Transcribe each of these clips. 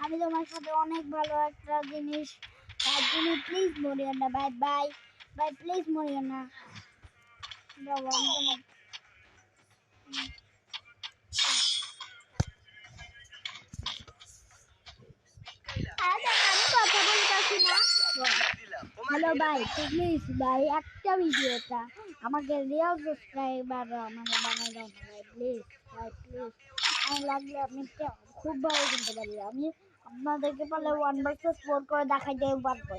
আমি তোমার সাথে অনেক ভালো একটা জিনিস, তার জন্য প্লিজ মরিও না ভাই। বাই ভাই, প্লিজ মরিও না। আমি কথা বলতেছি না। হ্যালো ভাই, প্লিজ ভাই একটা ভিডিওটা আমাকে রিয়েল সাবস্ক্রাইবার মানে বানাই দাও না ভাই, প্লিজ ভাই প্লিজ। আমি লাগলে আমি খুব ভালো কিনতে পারি, আমি আপনাদেরকে পারলে 1 vs 4 করে দেখাইতে পারবো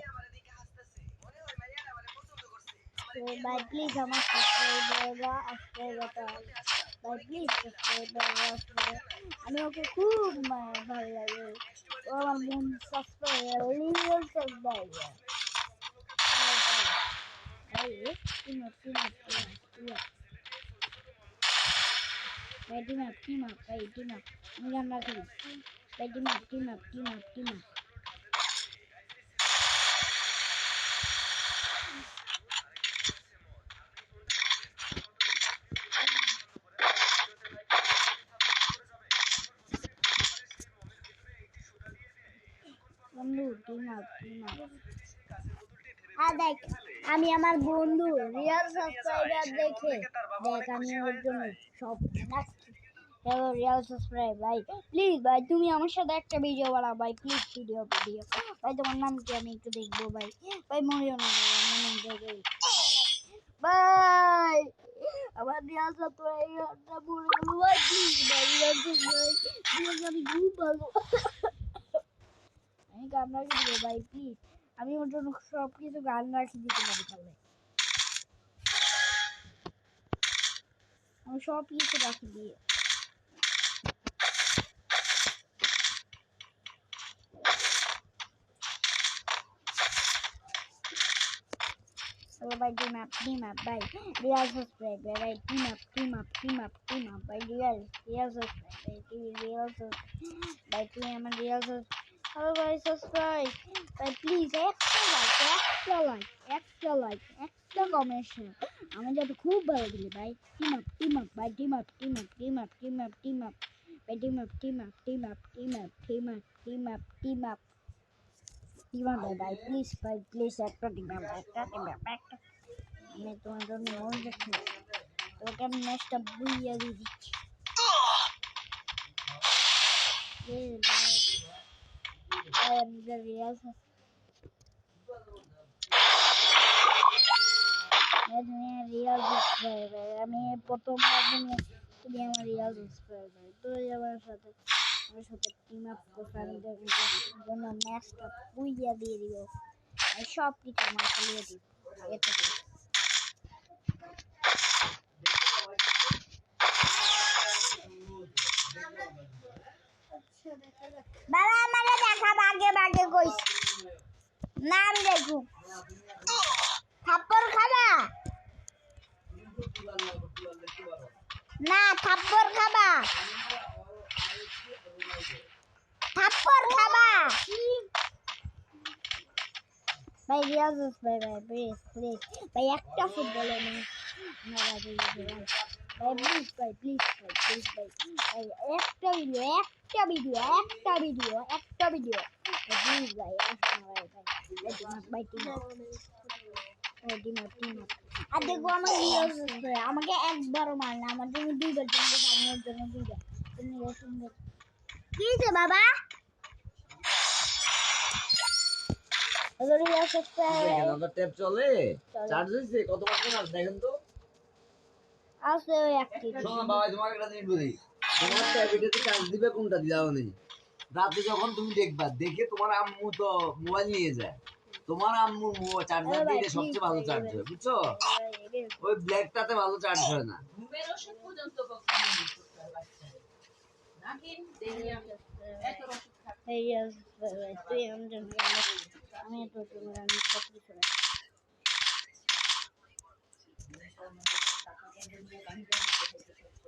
ভাই। প্লিজ আমার সাবস্ক্রাইবাররা আসতে ভাই, প্লিজ সাবস্ক্রাইবাররা আসতে। আমি ওকে খুব ভালো লাগে, ও আমার মন subscriber real subscriber. Team up. Right, team up. I'm gonna kill. Right, team up. বন্ধু team up. দেখ, আমি আমার বন্ধু রিয়েল সাবস্ক্রাইবার দেখে দেখ, আমি ওর জন্য সব রিয়েল সাবস্ক্রাইব ভাই। প্লিজ ভাই, তুমি আমার সাথে একটা ভিডিও বানাও ভাই, প্লিজ ভিডিও ভাই। তোমার নাম কি আমি একটু দেখবো ভাই। ভাই মরিও না ভাই, আমার নাম দেখে ভাই। আমার রিয়েল সাবস্ক্রাইবারটা মরে গেল ভাই, প্লিজ ভাই রিয়েল সাবস্ক্রাইব আমি খুব ভালো। আমি গান রাখি দিব ভাই, প্লিজ। আমি ওর জন্য সব কিছু গান রাখি দিতে পারি, তাহলে আমি সব কিছু রাখি দিয়ে ভাই। টিম আপ ভাই, রিয়েল সাবস্ক্রাইব ভাই। টিম আপ ভাই। রিয়েল সাবস্ক্রাইব ভাই, তুমি আমার রিয়েল হ্যালো ভাই, সাবস্ক্রাইব ভাই প্লিজ। একটা লাইক একটা কমেন্ট, আমি যাতে খুব ভালো দিলি ভাই। টিম আপ ভাই, টিম আপ ভাই। টিম আপ ভাই, প্লিজ একটা টিম আপ, একটা। আমি তোমার জন্য মন দেখছি, তোকে আমি ম্যাচটা বুইয়া দিয়ে দিচ্ছি। আমি প্রথম তুমি আমার রিয়াল সাবস্ক্রাইবার, তুই আমার সাথে টিম আপ জন্য ম্যাচটা বুইয়া দিয়ে দিব। সব কিছু আমার চালিয়ে দিব আগে থেকে। বাবা আমাকে দেখা বাগে কইস নাম দেখু থাপ্পড় খাবা না, থাপ্পড় খাবা ভাই। রিয়াজ ভাই প্লিজ ভাই, একটা ফুটবল ভাই, প্লিজ ভাই একটা ভিডিও প্লিজ ভাই। আর দেখো আমার আমাকে একবারও মার না, আমার জন্য দুইবার আমার জন্য দুইবার। কি হয়েছে বাবা? চলে চার্জ হয়েছে কত দেখেন তো। আছে বাবা, তোমাকে একটা জিনিস বলি, তোমার ট্যাবলেটে চার্জ দিবে কোনটা দিও নেই। রাতে যখন তুমি দেখবা, দেখে তোমার আম্মু তো মোবাইল নিয়ে যায়, তোমার আম্মু চার্জার দিয়ে সবচেয়ে ভালো চার্জ হয়, বুঝছো? ওই ব্ল্যাকটাতে ভালো চার্জ হয় না। আমি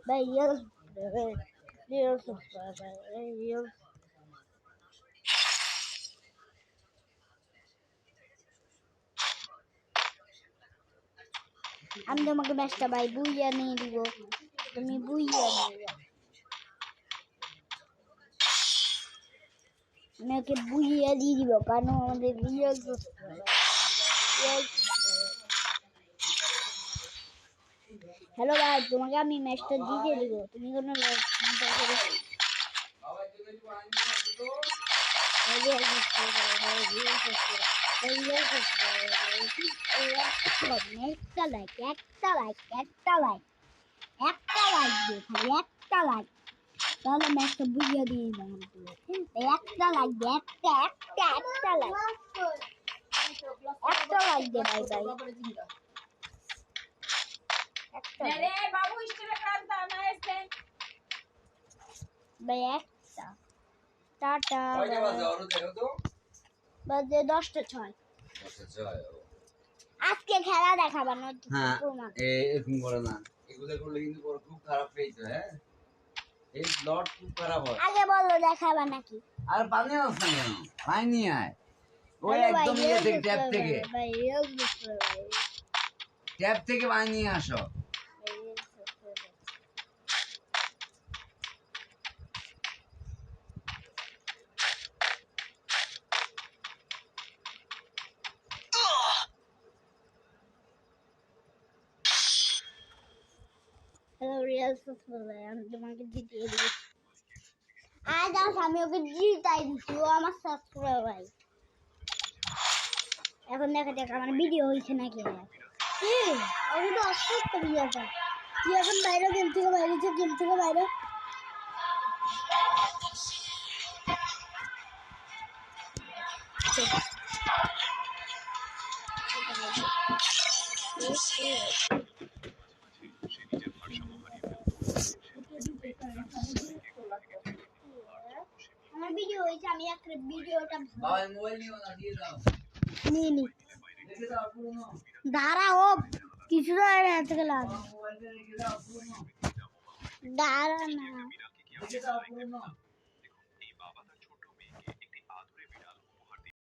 ভাই আমি তোমাকে ম্যাচটা ভাই বুইয়া নিয়ে দিব, তুমি বুইয়া নিয়ে আমি ওকে বুঝিয়ে দিয়ে দিব কারণ আমাদের রিয়েল হ্যালো ভাই, তোমাকে আমি ম্যাচটা দিয়ে দিব, তুমি কোনো চিন্তা করো না। একটা লাইক একটা লাইক একটা লাইক একটা লাইক দিয়ে খালি একটা লাইক, তাহলে ম্যাচটা বুঝিয়ে দিয়ে দিলাম। একটা লাইক দে, একটা একটা একটা লাইক, একটা লাইক দে ভাই ভাই, একটা ভাই একটা। টাটা বাজে 10:06। আজকে খেলা দেখাবা না? হ্যাঁ এরকম করে না, এগুলো করলে কিন্তু খুব খারাপ পেয়েছে। হ্যাঁ এই ব্লড খুব খারাপ হয়। আগে বলো দেখাবা নাকি? আর পানি আস না কেন? পানি নিয়ে আয় ওই একদম ইয়ে থেকে ট্যাপ থেকে, ভাই রিয়েল বুঝতে ভাই ট্যাপ থেকে পানি নিয়ে আসো। হ্যালো রিয়েল সুপার ভাই, আমি তোমাকে জিতিয়ে দিই। আজ আমি ওকে জিতাই দিচ্ছি, ও আমার সাবস্ক্রাইবার ভাই। এখন দেখা যাক আমার ভিডিও হয়েছে নাকি। আমি তো অসুস্থ ভিডিওটা, তুই এখন বাইরে গেম থেকে বাইরে যে গেম থেকে বাইরে। আমার ভিডিও হয়েছে, আমি একটা ভিডিওটা বাবা মোবাইল নিও না, দিয়ে দাও। নিয়ে নি রেখে দাও পুরনো, দাঁড়া, ও কিছুটা হাতে গেলাম, মোবাইলটা রেখে দাও পুরনো, দাঁড়া না। রেখে দাও পুরনো।